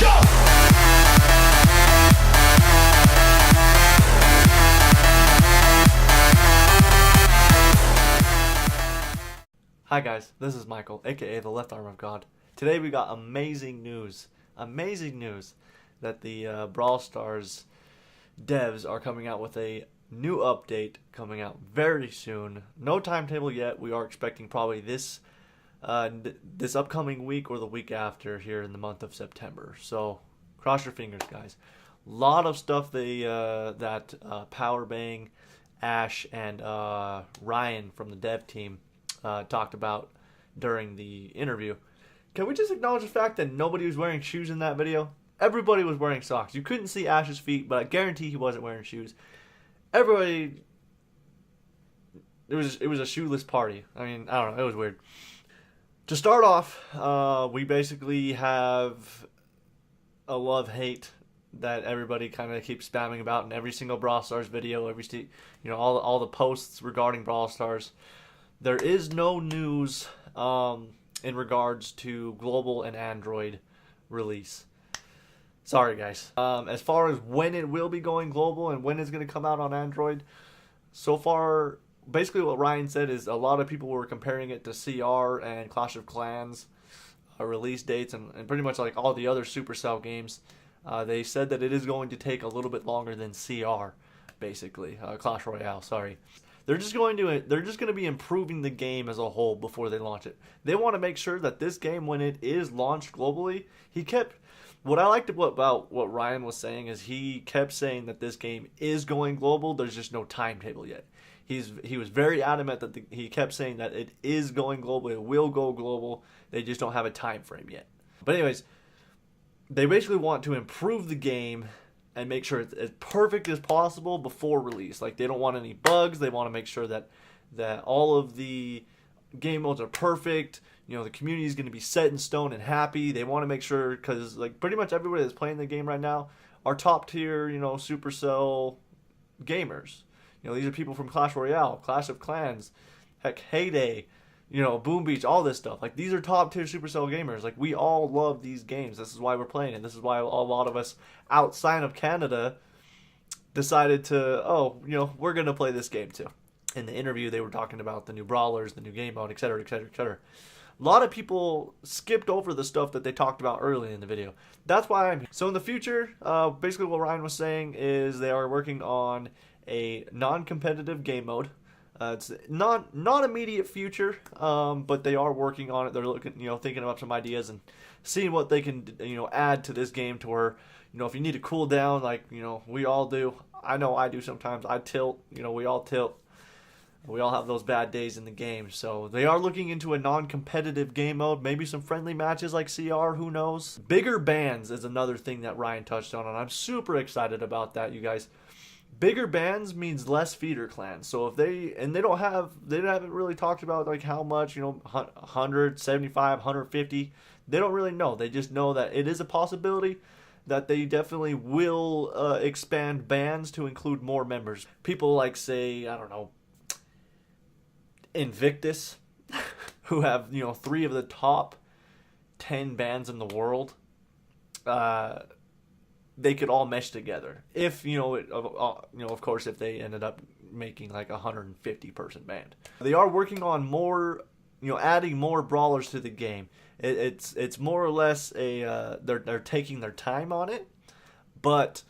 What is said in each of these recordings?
Hi guys, this is Michael, aka the Left Arm of God. Today we got amazing news that the Brawl Stars devs are coming out with a new update coming out very soon. No timetable yet. We are expecting probably this upcoming week or the week after here in the month of September. So cross your fingers, guys. A lot of stuff that Powerbang, Ash, and Ryan from the dev team talked about during the interview. Can we just acknowledge the fact that nobody was wearing shoes in that video? Everybody was wearing socks. You couldn't see Ash's feet, but I guarantee he wasn't wearing shoes. Everybody, it was a shoeless party. I mean, I don't know, it was weird. To start off, we basically have a love-hate that everybody kind of keeps spamming about in every single Brawl Stars video, all the posts regarding Brawl Stars. There is no news in regards to global and Android release. Sorry, guys. As far as when it will be going global and when it's going to come out on Android, so far, basically what Ryan said is a lot of people were comparing it to CR and Clash of Clans release dates and pretty much like all the other Supercell games. They said that it is going to take a little bit longer than CR, basically. Clash Royale, sorry. They're just going to be improving the game as a whole before they launch it. They want to make sure that this game, when it is launched globally, what I liked about what Ryan was saying is he kept saying that this game is going global. There's just no timetable yet. He was very adamant that he kept saying that it is going global. It will go global. They just don't have a time frame yet. But anyways, they basically want to improve the game and make sure it's as perfect as possible before release. Like, they don't want any bugs. They want to make sure that all of the game modes are perfect. You know, the community is going to be set in stone and happy. They want to make sure, because like pretty much everybody that's playing the game right now are top tier, Supercell gamers. These are people from Clash Royale, Clash of Clans, heck, Heyday, Boom Beach, all this stuff. Like, these are top tier Supercell gamers. Like, we all love these games. This is why we're playing it. This is why a lot of us outside of Canada decided to, we're going to play this game too. In the interview, they were talking about the new brawlers, the new game mode, etc., etc., etc. A lot of people skipped over the stuff that they talked about early in the video. That's why I'm here. So in the future, basically what Ryan was saying is they are working on a non-competitive game mode. It's not immediate future, but they are working on it. They're looking, thinking about some ideas and seeing what they can, add to this game to where, if you need to cool down, like, we all do. I know I do sometimes. I tilt. We all tilt. We all have those bad days in the game. So they are looking into a non-competitive game mode. Maybe some friendly matches like CR. Who knows? Bigger bans is another thing that Ryan touched on, and I'm super excited about that, you guys. Bigger bans means less feeder clans. So if they haven't really talked about like how much, 175, 150. They don't really know. They just know that it is a possibility that they definitely will expand bans to include more members. People like, say, I don't know, Invictus, who have 3 of the top 10 bands in the world. They could all mesh together if of course, if they ended up making like a 150 person band. They are working on more, adding more brawlers to the game. It's more or less they're taking their time on it, but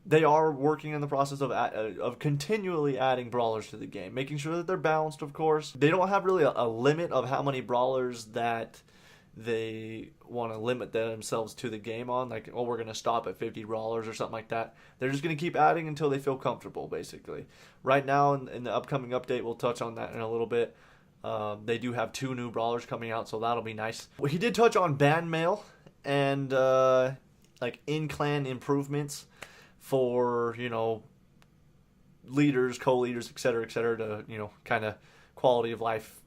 they are working in the process of continually adding brawlers to the game, making sure that they're balanced. Of course, they don't have really a limit of how many brawlers that they want to limit themselves to the game on, like, we're going to stop at 50 brawlers or something like that. They're just going to keep adding until they feel comfortable, basically. Right now, in the upcoming update, we'll touch on that in a little bit. They do have 2 new brawlers coming out, so that'll be nice. Well, he did touch on ban mail and like in-clan improvements for, leaders, co-leaders, etc., to, kind of quality of life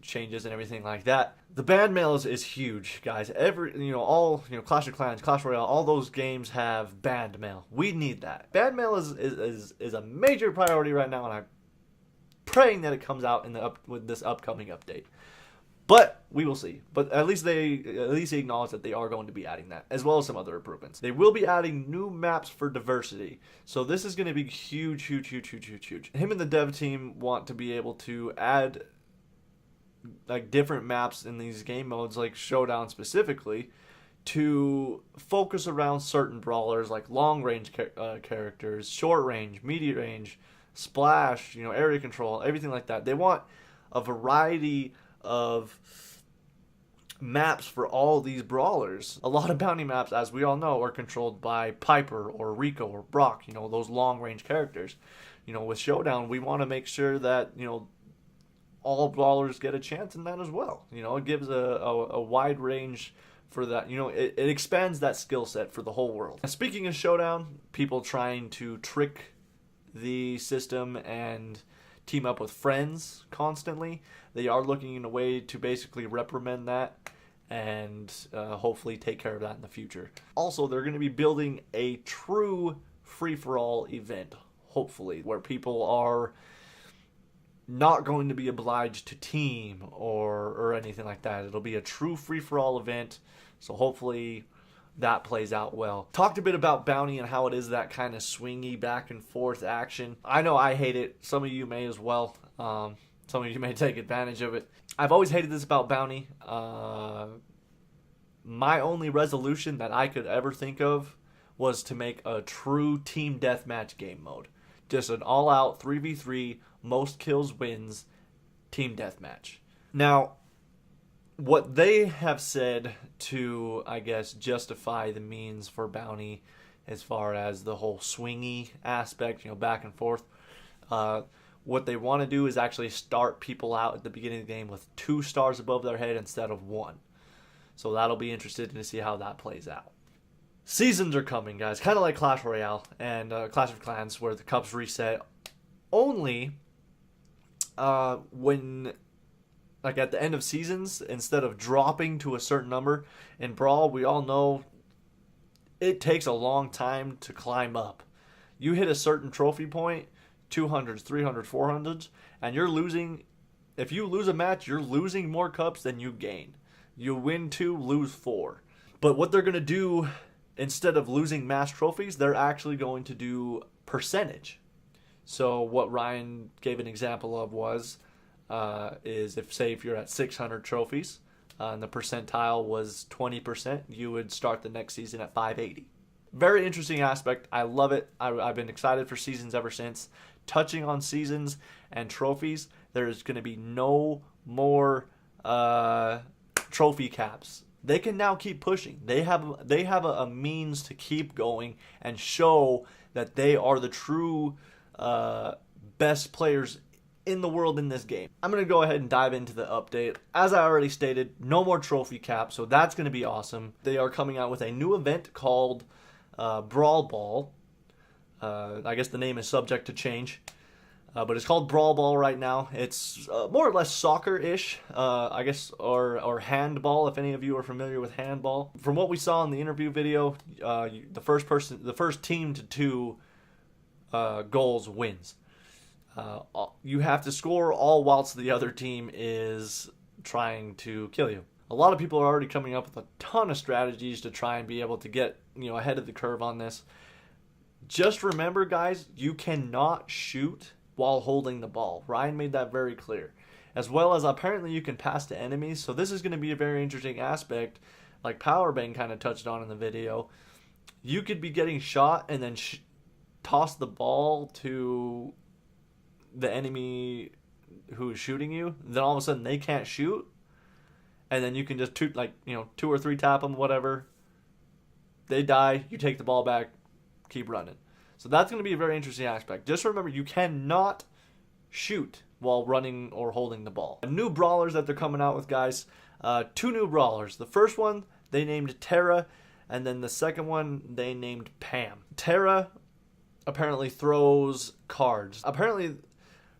changes and everything like that. The ban mail is huge, guys. Clash of Clans, Clash Royale, all those games have banned mail. We need that. Ban mail is a major priority right now, and I'm praying that it comes out with this upcoming update. But we will see. But at least they acknowledge that they are going to be adding that, as well as some other improvements. They will be adding new maps for diversity. So this is going to be huge, huge, huge, huge, huge, huge. Him and the dev team want to be able to add like different maps in these game modes, like Showdown specifically, to focus around certain brawlers, like long range characters, short range, medium range, splash, area control, everything like that. They want a variety of maps for all these brawlers. A lot of bounty maps, as we all know, are controlled by Piper or Rico or Brock, those long range characters. With Showdown, we want to make sure that, all brawlers get a chance in that as well. It gives a wide range for that. It expands that skill set for the whole world. Now, speaking of Showdown, people trying to trick the system and team up with friends constantly, they are looking in a way to basically reprimand that and hopefully take care of that in the future. Also, they're going to be building a true free-for-all event, hopefully, where people are not going to be obliged to team or anything like that. It'll be a true free-for-all event, so hopefully that plays out well. Talked a bit about bounty and how it is that kind of swingy back and forth action. I know I hate it. Some of you may as well. Some of you may take advantage of it. I've always hated this about bounty. My only resolution that I could ever think of was to make a true team deathmatch game mode. Just an all-out 3v3, most kills wins, team deathmatch. Now, what they have said to, I guess, justify the means for bounty as far as the whole swingy aspect, back and forth, what they want to do is actually start people out at the beginning of the game with 2 stars above their head instead of 1. So that'll be interesting to see how that plays out. Seasons are coming, guys, kind of like Clash Royale and Clash of Clans, where the cups reset only when, like, at the end of seasons, instead of dropping to a certain number. In Brawl, we all know it takes a long time to climb up. You hit a certain trophy point, 200s, 300s, 400s, and you're losing. If you lose a match, you're losing more cups than you gain. You win 2, lose 4. But what they're going to do, instead of losing mass trophies, they're actually going to do percentage. So what Ryan gave an example of was, is if you're at 600 trophies, and the percentile was 20%, you would start the next season at 580. Very interesting aspect. I love it. I've been excited for seasons ever since. Touching on seasons and trophies, there's going to be no more trophy caps. They can now keep pushing. They have a means to keep going and show that they are the true best players in the world in this game. I'm going to go ahead and dive into the update. As I already stated, no more trophy caps, so that's going to be awesome. They are coming out with a new event called Brawl Ball. I guess the name is subject to change. But it's called Brawl Ball right now. It's more or less soccer-ish, I guess, or handball, if any of you are familiar with handball. From what we saw in the interview video, the first team to 2 goals wins. You have to score all whilst the other team is trying to kill you. A lot of people are already coming up with a ton of strategies to try and be able to get ahead of the curve on this. Just remember, guys, you cannot shoot while holding the ball. Ryan made that very clear. As well as apparently you can pass to enemies, so this is going to be a very interesting aspect, like Powerbang kind of touched on in the video. You could be getting shot and then toss the ball to the enemy who is shooting you. Then all of a sudden they can't shoot, and then you can just 2 or 3 tap them, whatever. They die, you take the ball back, keep running. So that's going to be a very interesting aspect. Just remember, you cannot shoot while running or holding the ball. New brawlers that they're coming out with, guys. 2 new brawlers. The first one, they named Tara, and then the second one, they named Pam. Tara apparently throws cards. Apparently,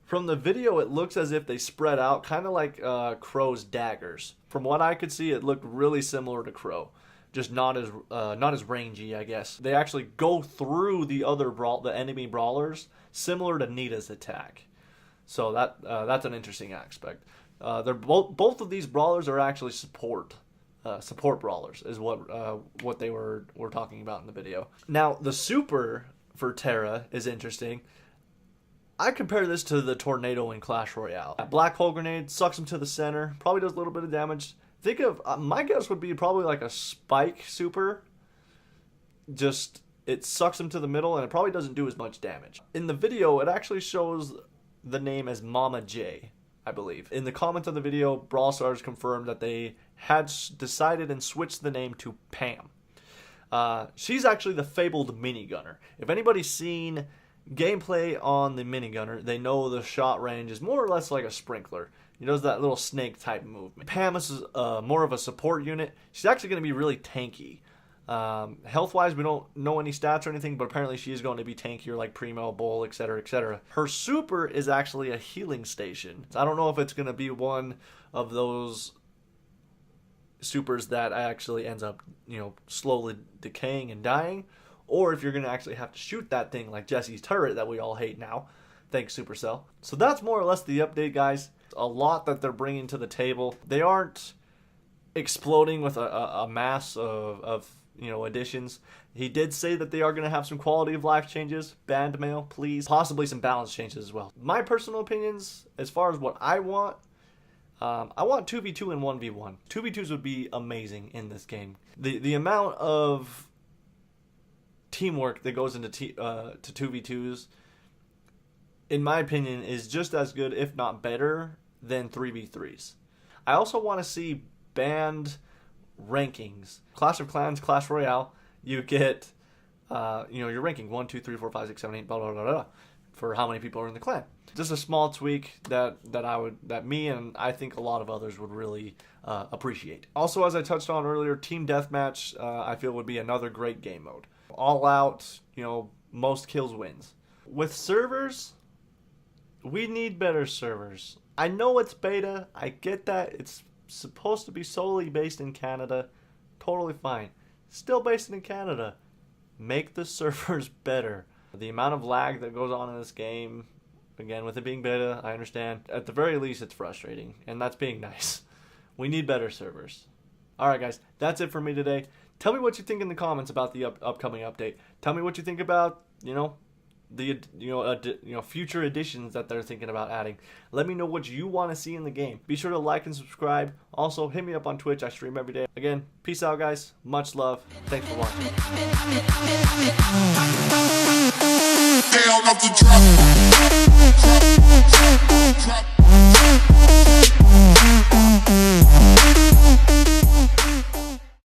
from the video, it looks as if they spread out, kind of like Crow's daggers. From what I could see, it looked really similar to Crow. Just not as rangy, I guess. They actually go through the enemy brawlers, similar to Nita's attack. So that's an interesting aspect. They're both of these brawlers are actually support brawlers, is what they were talking about in the video. Now the super for Terra is interesting. I compare this to the tornado in Clash Royale. A black hole grenade sucks him to the center, probably does a little bit of damage. Think of my guess would be probably like a spike super. Just it sucks him to the middle and it probably doesn't do as much damage. In the video, it actually shows the name as Mama J, I believe. In the comments on the video, Brawl Stars confirmed that they had decided and switched the name to Pam. She's actually the fabled minigunner. If anybody's seen gameplay on the minigunner, they know the shot range is more or less like a sprinkler. He does that little snake type movement. Pam is more of a support unit. She's actually going to be really tanky. Health-wise, we don't know any stats or anything, but apparently she is going to be tankier like Primo, Bull, etc., etc. Her super is actually a healing station. I don't know if it's going to be one of those supers that actually ends up, slowly decaying and dying, or if you're going to actually have to shoot that thing like Jesse's turret that we all hate now. Thanks, Supercell. So that's more or less the update, guys. A lot that they're bringing to the table. They aren't exploding with a mass of additions. He did say that they are going to have some quality of life changes, band mail, please, possibly some balance changes as well. My personal opinions, as far as what I want 2v2 and 1v1. 2v2s would be amazing in this game. The amount of teamwork that goes into to 2v2s, in my opinion, is just as good, if not better, than 3v3s. I also want to see band rankings. Clash of Clans, Clash Royale, you get your ranking 1, 2, 3, 4, 5, 6, 7, 8, blah blah blah blah, for how many people are in the clan. Just a small tweak that me and I think a lot of others would really appreciate. Also, as I touched on earlier, Team Deathmatch I feel would be another great game mode. All out, most kills wins. With servers, we need better servers. I know it's beta, I get that, it's supposed to be solely based in Canada, totally fine. Still based in Canada. Make the servers better. The amount of lag that goes on in this game, again, with it being beta, I understand. At the very least, it's frustrating, and that's being nice. We need better servers. Alright guys, that's it for me today. Tell me what you think in the comments about the upcoming update. Tell me what you think about, the future additions that they're thinking about adding. Let me know what you want to see in the game. Be sure to like and subscribe. Also, hit me up on Twitch. I stream every day. Again, peace out, guys. Much love. Thanks for watching. Down off the drop.